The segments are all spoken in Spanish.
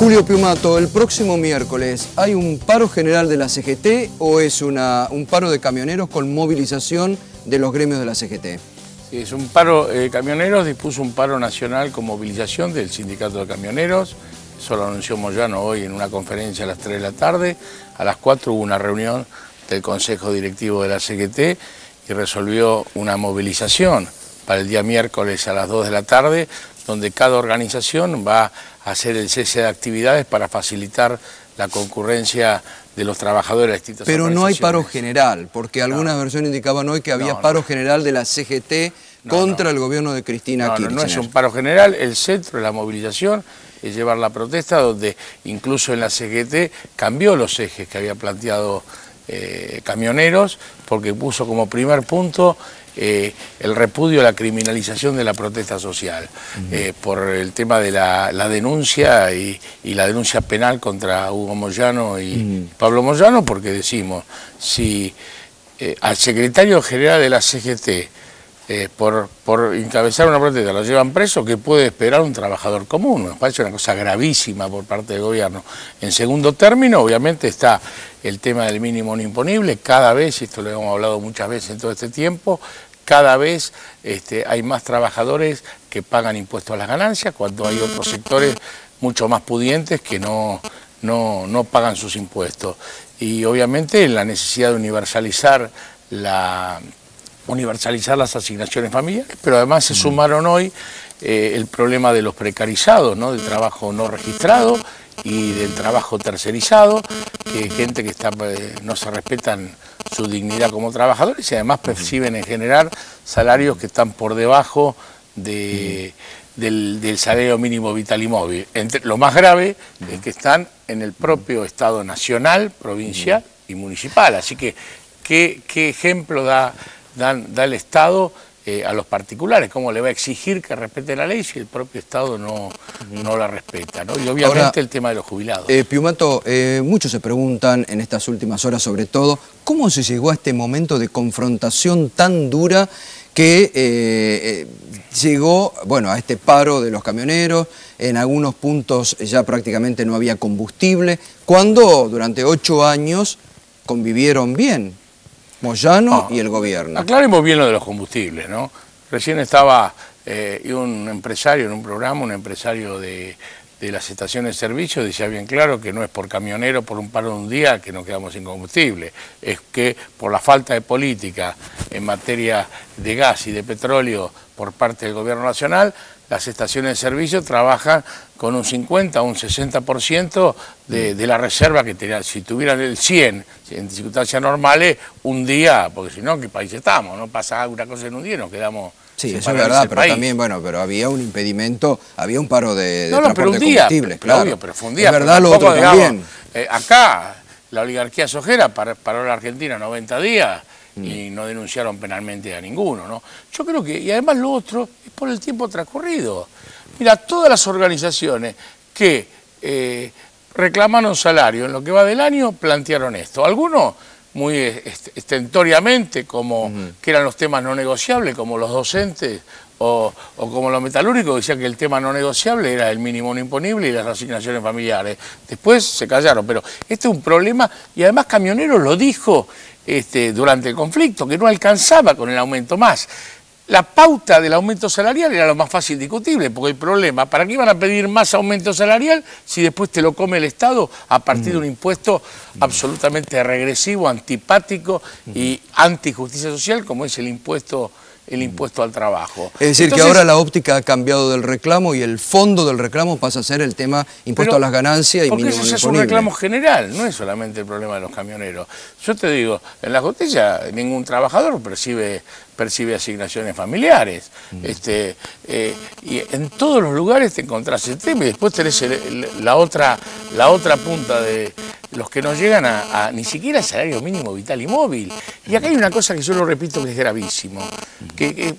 Julio Piumato, el próximo miércoles, ¿hay un paro general de la CGT o es un paro de camioneros con movilización de los gremios de la CGT? Sí, es un paro, Camioneros dispuso un paro nacional con movilización del Sindicato de Camioneros. Eso lo anunció Moyano hoy en una conferencia a las 3 de la tarde. A las 4 hubo una reunión del Consejo Directivo de la CGT y resolvió una movilización para el día miércoles a las 2 de la tarde, donde cada organización va a hacer el cese de actividades para facilitar la concurrencia de los trabajadores de distintas Pero no hay organizaciones. paro general, porque algunas versiones indicaban hoy que había paro general de la CGT contra el gobierno de Cristina Kirchner. No es un paro general, el centro de la movilización es llevar la protesta, donde incluso en la CGT cambió los ejes que había planteado Camioneros, porque puso como primer punto el repudio a la criminalización de la protesta social, por el tema de la denuncia y la denuncia penal contra Hugo Moyano y Pablo Moyano, porque decimos, si al secretario general de la CGT por encabezar una protesta lo llevan preso, ¿qué puede esperar un trabajador común? Me parece una cosa gravísima por parte del gobierno. En segundo término, obviamente, está el tema del mínimo no imponible. Cada vez, y esto lo hemos hablado muchas veces en todo este tiempo, cada vez hay más trabajadores que pagan impuestos a las ganancias, cuando hay otros sectores mucho más pudientes que no pagan sus impuestos. Y obviamente la necesidad de universalizar las asignaciones familiares, pero además se sumaron hoy el problema de los precarizados, ¿no? Del trabajo no registrado y del trabajo tercerizado, gente que no se respetan su dignidad como trabajadores y además perciben en general salarios que están por debajo del salario mínimo vital y móvil. Lo más grave es que están en el propio Estado nacional, provincial y municipal. Así que, ¿qué ejemplo da el Estado a los particulares? ¿Cómo le va a exigir que respete la ley si el propio Estado no la respeta, ¿no? Y obviamente ahora, el tema de los jubilados. Piumato, muchos se preguntan en estas últimas horas sobre todo, ¿cómo se llegó a este momento de confrontación tan dura que llegó, bueno, a este paro de los camioneros? En algunos puntos ya prácticamente no había combustible, cuando durante 8 años convivieron bien Moyano y el gobierno. Aclaremos bien lo de los combustibles, ¿no? Recién estaba un empresario en un programa, un empresario de las estaciones de servicio, decía bien claro que no es por camionero, por un paro de un día que nos quedamos sin combustible, es que por la falta de política en materia de gas y de petróleo por parte del gobierno nacional, las estaciones de servicio trabajan con un 50 o un 60% de la reserva que tenían. Si tuvieran el 100 en circunstancias normales, un día, porque si no, ¿en qué país estamos? No pasa alguna cosa en un día y nos quedamos. Sí, eso es verdad, pero también, bueno, pero había un impedimento, había un paro de transporte de combustibles, claro. Obvio, pero fue un día. Es verdad lo otro también. Acá, la oligarquía sojera paró a la Argentina 90 días y no denunciaron penalmente a ninguno, ¿no? Yo creo que, y además lo otro, es por el tiempo transcurrido. Mira, todas las organizaciones que reclamaron salario en lo que va del año plantearon esto. Algunos muy estentoriamente, como que eran los temas no negociables, como los docentes o como los metalúrgicos, decían que el tema no negociable era el mínimo no imponible y las asignaciones familiares. Después se callaron, pero este es un problema, y además Camioneros lo dijo durante el conflicto, que no alcanzaba con el aumento más. La pauta del aumento salarial era lo más fácil discutible, porque el problema, ¿para qué iban a pedir más aumento salarial si después te lo come el Estado a partir de un impuesto absolutamente regresivo, antipático y antijusticia social, como es el impuesto al trabajo? Es decir, entonces, que ahora la óptica ha cambiado del reclamo y el fondo del reclamo pasa a ser el tema impuesto a las ganancias y mínimo no imponible. Porque ese es un reclamo general, no es solamente el problema de los camioneros. Yo te digo, en la justicia ningún trabajador percibe asignaciones familiares. Y en todos los lugares te encontrás el tema y después tenés la otra punta de los que no llegan a ni siquiera el salario mínimo vital y móvil. Y acá hay una cosa que yo lo repito que es gravísimo,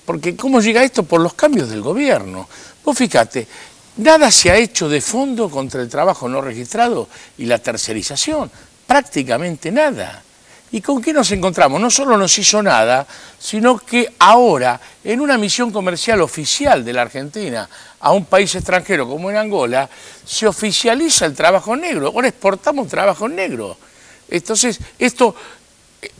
porque ¿cómo llega esto? Por los cambios del gobierno. Vos fíjate, nada se ha hecho de fondo contra el trabajo no registrado y la tercerización, prácticamente nada. ¿Y con qué nos encontramos? No solo nos hizo nada, sino que ahora, en una misión comercial oficial de la Argentina a un país extranjero como en Angola, se oficializa el trabajo negro. Ahora exportamos trabajo negro. Entonces, esto,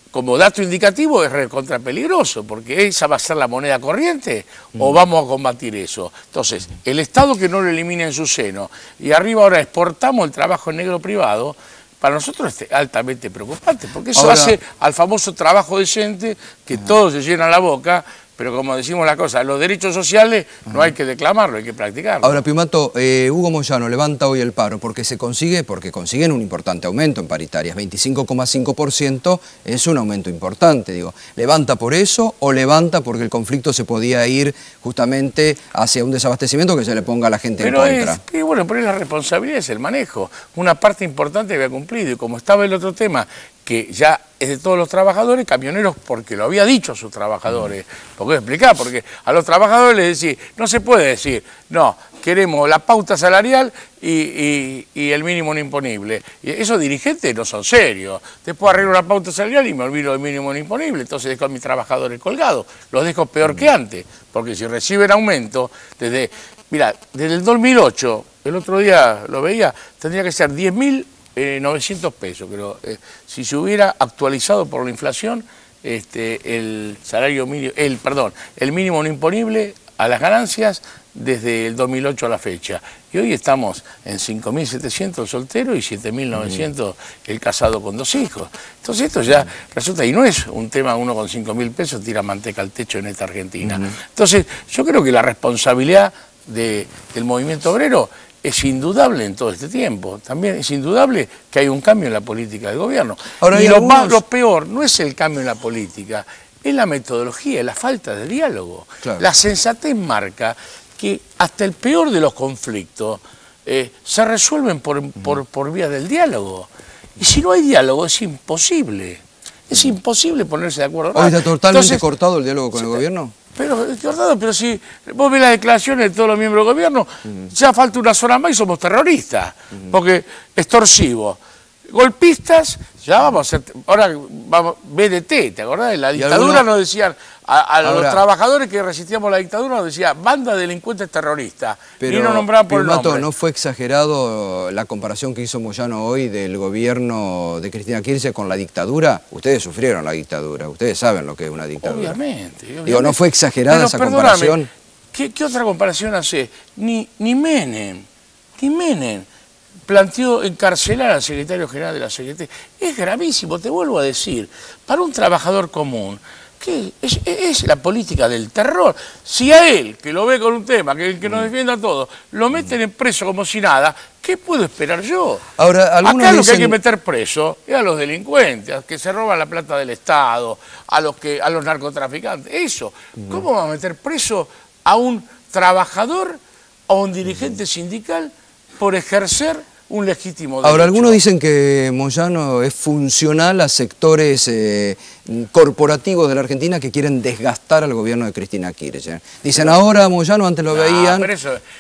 como dato indicativo, es recontra peligroso, porque esa va a ser la moneda corriente, o vamos a combatir eso. Entonces, el Estado que no lo elimine en su seno, y arriba ahora exportamos el trabajo negro privado, para nosotros es altamente preocupante, porque eso hace al famoso trabajo decente, que todos se llenan la boca, pero como decimos la cosa, los derechos sociales no hay que declamarlo, hay que practicarlo. Ahora, Piumato, Hugo Moyano levanta hoy el paro porque consiguen un importante aumento en paritarias, 25,5% es un aumento importante, digo. ¿Levanta por eso o levanta porque el conflicto se podía ir justamente hacia un desabastecimiento que se le ponga a la gente en contra? Bueno, pero es la responsabilidad, es el manejo. Una parte importante había cumplido, y como estaba el otro tema, que ya es de todos los trabajadores, camioneros, porque lo había dicho a sus trabajadores. ¿Por qué explicar? Porque a los trabajadores les decía, no se puede decir, no, queremos la pauta salarial y el mínimo no imponible. Y esos dirigentes no son serios. Después arreglo la pauta salarial y me olvido del mínimo no imponible, entonces dejo a mis trabajadores colgados. Los dejo peor que antes, porque si reciben aumento, desde el 2008, el otro día lo veía, tendría que ser 10.900 pesos, pero si se hubiera actualizado por la inflación el salario mínimo, el mínimo no imponible a las ganancias desde el 2008 a la fecha. Y hoy estamos en 5.700 el soltero y 7.900 el casado con 2 hijos. Entonces esto ya resulta, y no es un tema, uno con 5.000 pesos tira manteca al techo en esta Argentina. Entonces yo creo que la responsabilidad del movimiento obrero es indudable en todo este tiempo. También es indudable que hay un cambio en la política del gobierno. Ahora, y lo peor no es el cambio en la política, es la metodología, es la falta de diálogo. Claro. La sensatez marca que hasta el peor de los conflictos se resuelven por vía del diálogo. Y si no hay diálogo es imposible. Es imposible ponerse de acuerdo. ¿Hoy está totalmente cortado el diálogo con el gobierno? Pero si vos ves las declaraciones de todos los miembros del gobierno, ya falta una zona más y somos terroristas, porque extorsivos, golpistas, ya vamos a ser, ahora vamos, BDT, ¿te acordás? En la dictadura nos decían, a los trabajadores que resistíamos la dictadura nos decían, banda de delincuentes terroristas, y no nombraban por el nombre. ¿No fue exagerado la comparación que hizo Moyano hoy del gobierno de Cristina Kirchner con la dictadura? Ustedes sufrieron la dictadura, ustedes saben lo que es una dictadura. Obviamente. Digo, ¿no fue exagerada esa comparación? ¿Qué otra comparación hace? Ni Menem planteó encarcelar al secretario general de la CGT. Es gravísimo, te vuelvo a decir, para un trabajador común, que es la política del terror. Si a él, que lo ve con un tema, que nos defienda a todos, lo meten en preso como si nada, ¿qué puedo esperar yo? Ahora, acá lo que hay que meter preso es a los delincuentes, a los que se roban la plata del Estado, a los narcotraficantes. Eso. ¿Cómo va a meter preso a un trabajador o a un dirigente sindical por ejercer un legítimo derecho? Ahora, algunos dicen que Moyano es funcional a sectores corporativos de la Argentina que quieren desgastar al gobierno de Cristina Kirchner. Dicen, ahora Moyano antes lo veían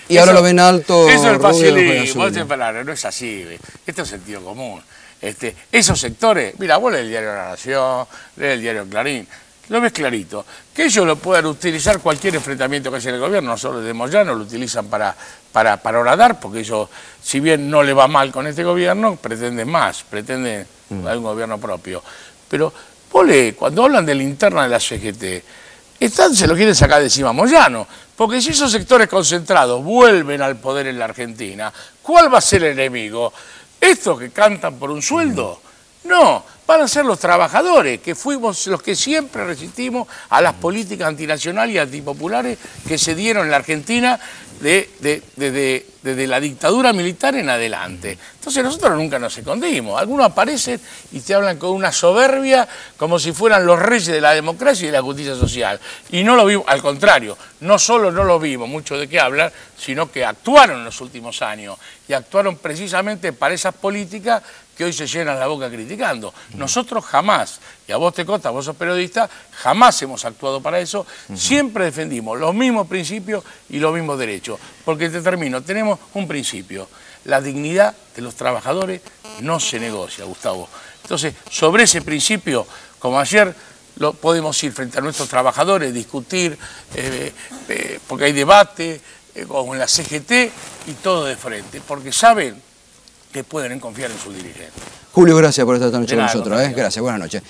y ahora lo ven alto. Eso es facilismo, no es así. Esto es sentido común. Esos sectores, mira, vos lees el diario La Nación, lees el diario Clarín, lo ves clarito, que ellos lo puedan utilizar cualquier enfrentamiento que haya en el gobierno, no solo de Moyano, lo utilizan para horadar, porque ellos, si bien no le va mal con este gobierno, pretenden más, pretenden un gobierno propio. Pero vos cuando hablan de la interna de la CGT, se lo quieren sacar de encima a Moyano, porque si esos sectores concentrados vuelven al poder en la Argentina, ¿cuál va a ser el enemigo? ¿Estos que cantan por un sueldo? No, van a ser los trabajadores, que fuimos los que siempre resistimos a las políticas antinacionales y antipopulares que se dieron en la Argentina desde la dictadura militar en adelante. Entonces nosotros nunca nos escondimos. Algunos aparecen y te hablan con una soberbia como si fueran los reyes de la democracia y de la justicia social. Y no lo vimos, al contrario, no solo no lo vimos, mucho de qué hablar, sino que actuaron en los últimos años. Y actuaron precisamente para esas políticas que hoy se llenan la boca criticando. Nosotros jamás, y a vos te consta, vos sos periodista, jamás hemos actuado para eso, siempre defendimos los mismos principios y los mismos derechos. Porque te termino, tenemos un principio, la dignidad de los trabajadores no se negocia, Gustavo. Entonces, sobre ese principio, como ayer, podemos ir frente a nuestros trabajadores, discutir, porque hay debate con la CGT y todo de frente, porque saben que pueden confiar en sus dirigentes. Julio, gracias por estar esta noche con nada, nosotros. Gracias, buenas noches.